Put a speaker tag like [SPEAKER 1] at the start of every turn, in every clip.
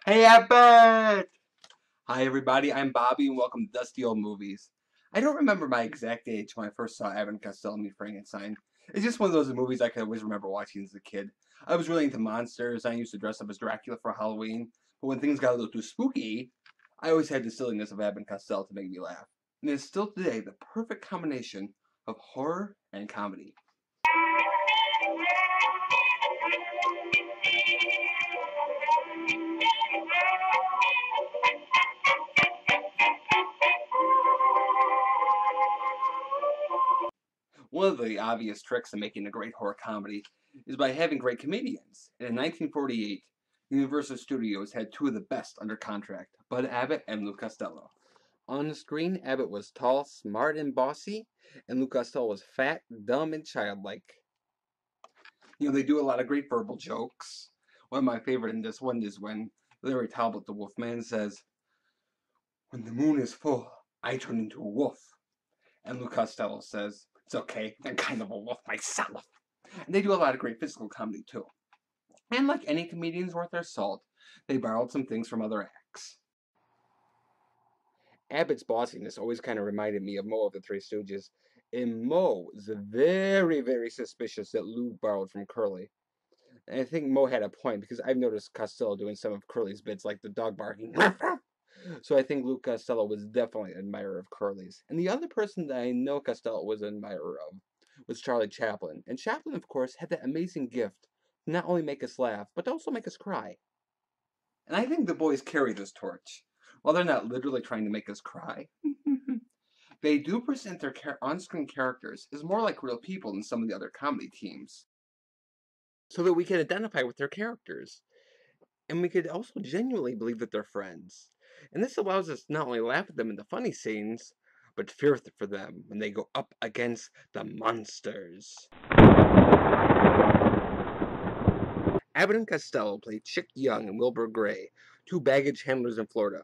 [SPEAKER 1] Hey, Abbott! Hi, everybody. I'm Bobby, and welcome to Dusty Old Movies. I don't remember my exact age when I first saw Abbott and Costello meet Frankenstein. It's just one of those movies I could always remember watching as a kid. I was really into monsters. I used to dress up as Dracula for Halloween. But when things got a little too spooky, I always had the silliness of Abbott and Costello to make me laugh. And it's still today the perfect combination of horror and comedy. One of the obvious tricks in making a great horror comedy is by having great comedians. And in 1948, Universal Studios had two of the best under contract, Bud Abbott and Lou Costello. On the screen, Abbott was tall, smart, and bossy, and Lou Costello was fat, dumb, and childlike. They do a lot of great verbal jokes. One of my favorite in this one is when Larry Talbot, the Wolfman, says, "When the moon is full, I turn into a wolf." And Lou Costello says, "It's okay, I'm kind of a wolf myself." And they do a lot of great physical comedy, too. And like any comedians worth their salt, they borrowed some things from other acts. Abbott's bossiness always kind of reminded me of Moe of the Three Stooges. And Moe is very, very suspicious that Lou borrowed from Curly. And I think Moe had a point, because I've noticed Costello doing some of Curly's bits, like the dog barking. So I think Lou Costello was definitely an admirer of Curly's. And the other person that I know Costello was an admirer of was Charlie Chaplin. And Chaplin, of course, had that amazing gift to not only make us laugh, but to also make us cry. And I think the boys carry this torch. While they're not literally trying to make us cry, they do present their on-screen characters as more like real people than some of the other comedy teams, so that we can identify with their characters. And we could also genuinely believe that they're friends. And this allows us to not only laugh at them in the funny scenes, but fear for them when they go up against the monsters. Abbott and Costello played Chick Young and Wilbur Gray, two baggage handlers in Florida,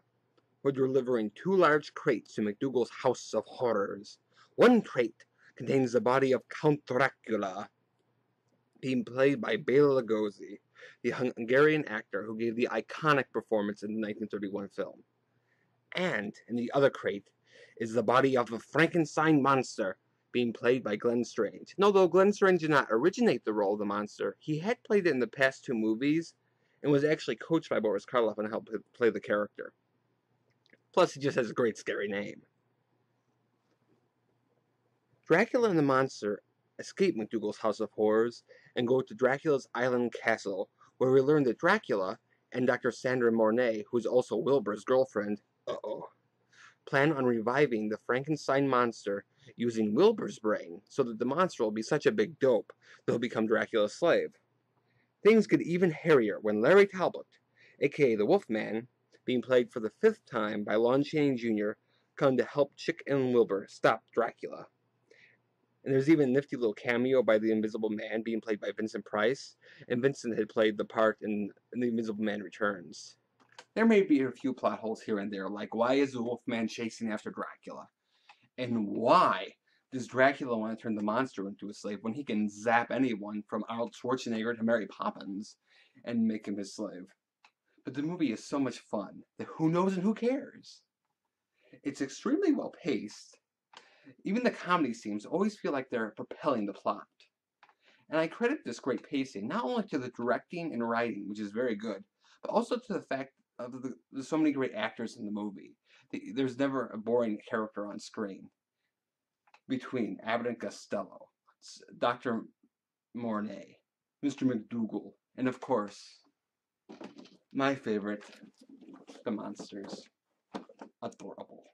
[SPEAKER 1] who are delivering two large crates to McDougal's House of Horrors. One crate contains the body of Count Dracula, being played by Bela Lugosi, the Hungarian actor who gave the iconic performance in the 1931 film. And in the other crate is the body of the Frankenstein monster, being played by Glenn Strange. And although Glenn Strange did not originate the role of the monster, he had played it in the past two movies, and was actually coached by Boris Karloff and helped play the character. Plus, he just has a great scary name. Dracula and the monster escape McDougal's House of Horrors and go to Dracula's Island Castle, where we learn that Dracula and Dr. Sandra Mornay, who is also Wilbur's girlfriend, plan on reviving the Frankenstein monster using Wilbur's brain, so that the monster will be such a big dope that he'll become Dracula's slave. Things get even hairier when Larry Talbot, aka the Wolfman, being played for the 5th time by Lon Chaney Jr., come to help Chick and Wilbur stop Dracula. And there's even a nifty little cameo by the Invisible Man, being played by Vincent Price, and Vincent had played the part in The Invisible Man Returns. There may be a few plot holes here and there, like why is the Wolfman chasing after Dracula? And why does Dracula want to turn the monster into a slave when he can zap anyone from Arnold Schwarzenegger to Mary Poppins and make him his slave? But the movie is so much fun that who knows and who cares? It's extremely well paced. Even the comedy scenes always feel like they're propelling the plot. And I credit this great pacing not only to the directing and writing, which is very good, but also to the fact of there's so many great actors in the movie. There's never a boring character on screen. Between Abbott and Costello, Dr. Mornay, Mr. McDougal, and of course, my favorite, the monsters. Adorable.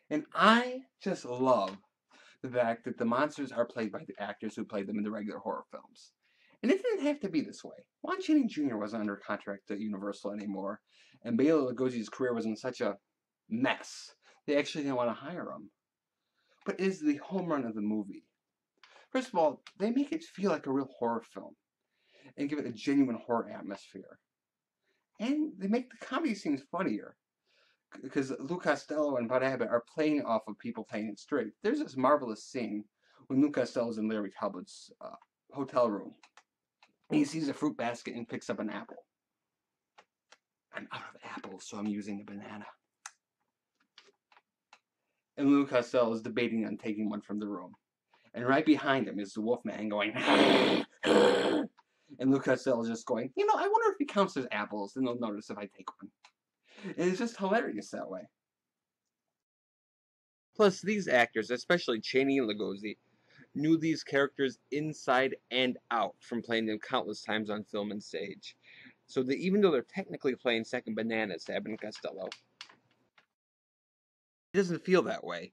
[SPEAKER 1] And I just love the fact that the monsters are played by the actors who played them in the regular horror films. And it didn't have to be this way. Lon Chaney Jr. wasn't under contract at Universal anymore, and Bela Lugosi's career was in such a mess, they actually didn't want to hire him. But it is the home run of the movie. First of all, they make it feel like a real horror film, and give it a genuine horror atmosphere. And they make the comedy scenes funnier, because Lou Costello and Bud Abbott are playing off of people playing it straight. There's this marvelous scene when Lou Costello's in Larry Talbot's hotel room. And he sees a fruit basket and picks up an apple. I'm out of apples, so I'm using a banana. And Lou Costello is debating on taking one from the room. And right behind him is the Wolfman going, and Lou Costello is just going, I wonder if he counts as apples, and they'll notice if I take one. And it's just hilarious that way. Plus, these actors, especially Chaney and Lugosi, knew these characters inside and out from playing them countless times on film and stage. So that even though they're technically playing second bananas to Abbott and Costello, it doesn't feel that way.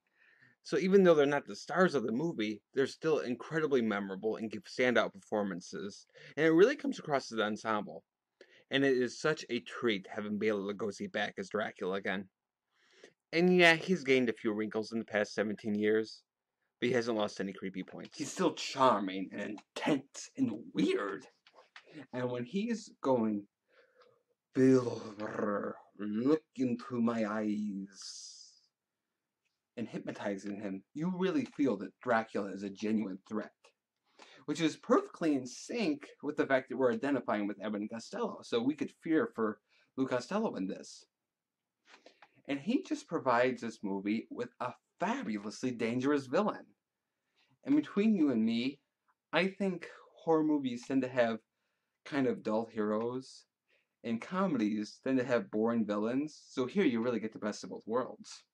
[SPEAKER 1] So even though they're not the stars of the movie, they're still incredibly memorable and give standout performances. And it really comes across as an ensemble. And it is such a treat having Bela Lugosi back as Dracula again. And yeah, he's gained a few wrinkles in the past 17 years, but he hasn't lost any creepy points. He's still charming and intense and weird. And when he's going, Bill, look into my eyes, and hypnotizing him, you really feel that Dracula is a genuine threat. Which is perfectly in sync with the fact that we're identifying with Abbott and Costello, so we could fear for Lou Costello in this. And he just provides this movie with a fabulously dangerous villain. And between you and me, I think horror movies tend to have kind of dull heroes, and comedies tend to have boring villains, so here you really get the best of both worlds.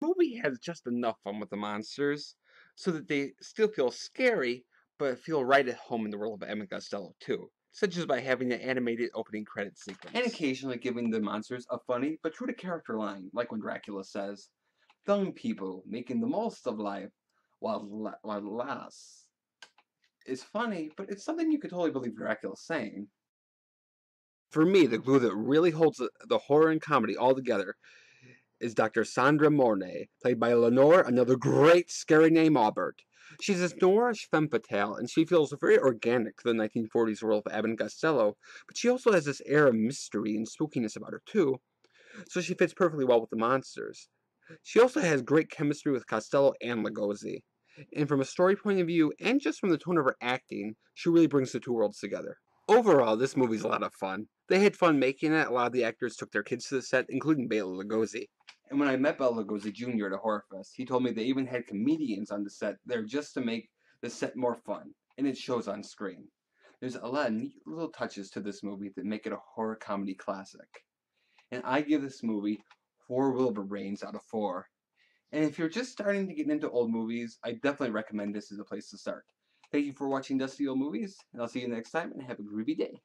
[SPEAKER 1] The movie has just enough fun with the monsters, so that they still feel scary, but feel right at home in the world of Abbott and Costello too, such as by having an animated opening credit sequence. And occasionally giving the monsters a funny but true to character line, like when Dracula says, "Young people making the most of life while last." It's funny, but it's something you could totally believe Dracula's saying. For me, the glue that really holds the horror and comedy all together is Dr. Sandra Mornay, played by Lenore, another great scary name, Abbott. She's this noirish femme fatale, and she feels very organic to the 1940s world of Abbott and Costello, but she also has this air of mystery and spookiness about her too, so she fits perfectly well with the monsters. She also has great chemistry with Costello and Lugosi, and from a story point of view, and just from the tone of her acting, she really brings the two worlds together. Overall, this movie's a lot of fun. They had fun making it. A lot of the actors took their kids to the set, including Bela Lugosi. And when I met Bela Lugosi Jr. at a horror fest, he told me they even had comedians on the set there just to make the set more fun, and it shows on screen. There's a lot of neat little touches to this movie that make it a horror comedy classic. And I give this movie 4 Wilbur Brains out of 4. And if you're just starting to get into old movies, I definitely recommend this as a place to start. Thank you for watching Dusty Old Movies, and I'll see you next time, and have a groovy day.